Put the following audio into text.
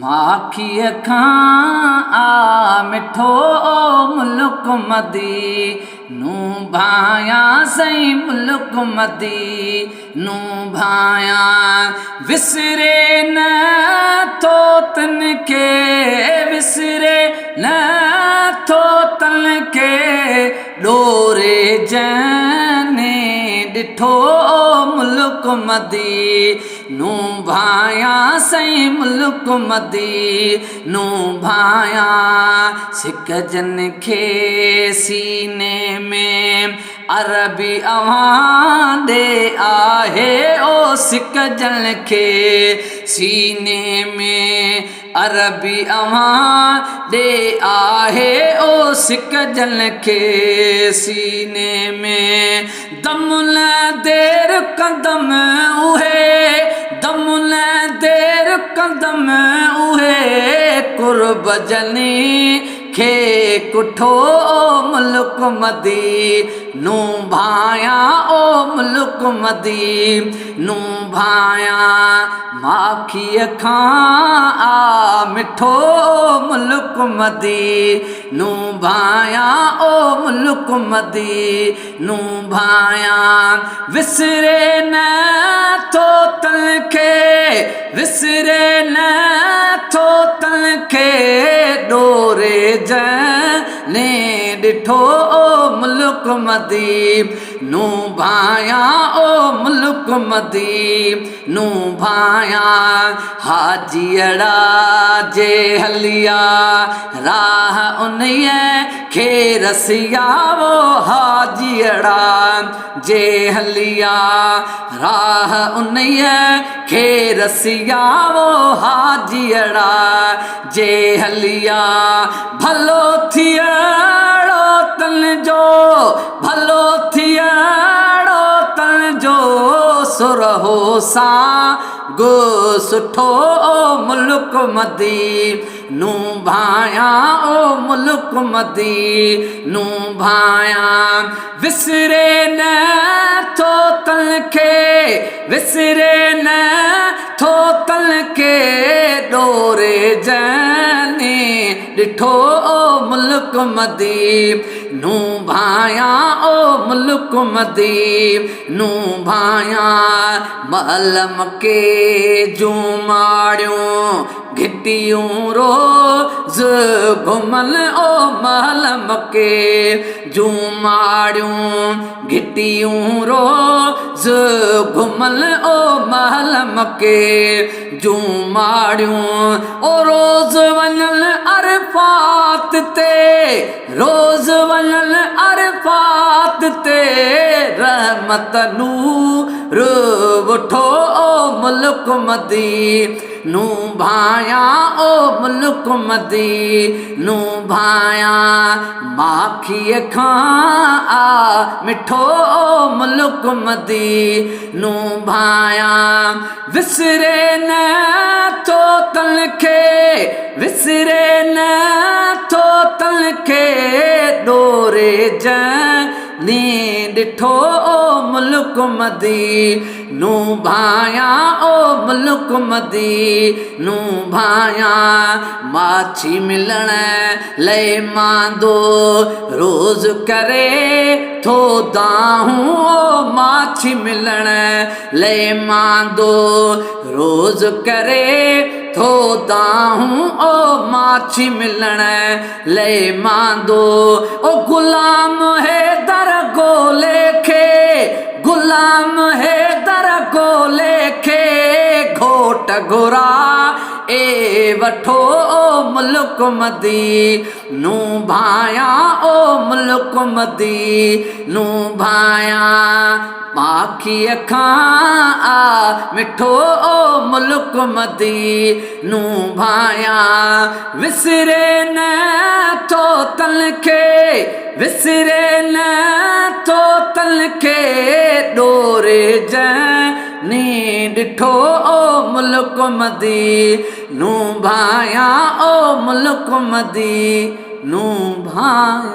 माखी खां आ मिठो मुल्क मदी नू भाया सही मुल्क मदी नू भाया विसरे न तो तन के विसरे न तो तन के डोरे जने डिठो मुल्क मदी नू भाया सही मुल्क मदी नू भाया सिक जन के सीने में अरबी अवां दे आहे ओ सिक जन के सीने में अरबी अवां दे आहे ओ सिक जन के सीने में दम न देर कदम उहे दम न देर कदम उहे कुर्ब जनी खे कुठो मुल्क मदी नू भाया ओ मुल्क मदी नू भाया माखी खां आ मिठो मुल्क मदी नू भाया ओ मुल्क मदी नू भाया विसरे न तो तन के विसरे न तो तन के डोरे जने डिठो मुल्क मदी नू भाया ओ मुल्क मदी नू भाया हाजियड़ा जे हलिया राह उन्हे खे रसिया वो हाजियड़ा जे हलिया राह उन्हे खे रसिया वो हाजियड़ा जे हलिया भलो थियड़ो तन जो भलो थियड़ो तन जो सुरहो सा गो सुठो मुल्क मदी नू भाया ओ मुल्क मदी नू भाया विसरे न तो तन के विसरे न तो तन के डोरे जने डिठो मुल्क मदी नू भाया ओ मुल्क मदी नू भाया मलम के जुमाड़ियों घिटियूं रोज घुमल ओ महलम के जुमाड़ियों घिटियूं रोज घुमल ओ महलम के जुमाड़ियों ओ रोज वनल अरफात ते रोज वनल अरफात ते रहमत नूर वठो ओ मुल्क मदी नू भाया ओ मुल्क मदी नू भाया माखी खां आ मिठो ओ मुल्क मदी नू भाया विसरे न तो तन के विसरे न तो तन के डोरे जने डिठो ओ मुल्क मदी नू भाया ओ मुल्क मदी नू भाया माछी मिलण ले मांदो रोज करे थो दाहूं ओ माछी मिलण ले मांदो रोज करे थो दाहूं ओ माछी मिलण ले मांदो ओ गुलाम है दर गोले खे गुलाम है दर गोले खे घोट घुरा ए वठो ओ मुल्क मदी नू भाया ओ मुल्क मदी नू भाया माखी खां आ मिठो ओ मुल्क मदी नू भाया विसरे न तो तन के विसरे न तो तन के डोरे जने डिठो ओ मुल्क मदी नू भाया ओ मुल्क मदी नू भाया।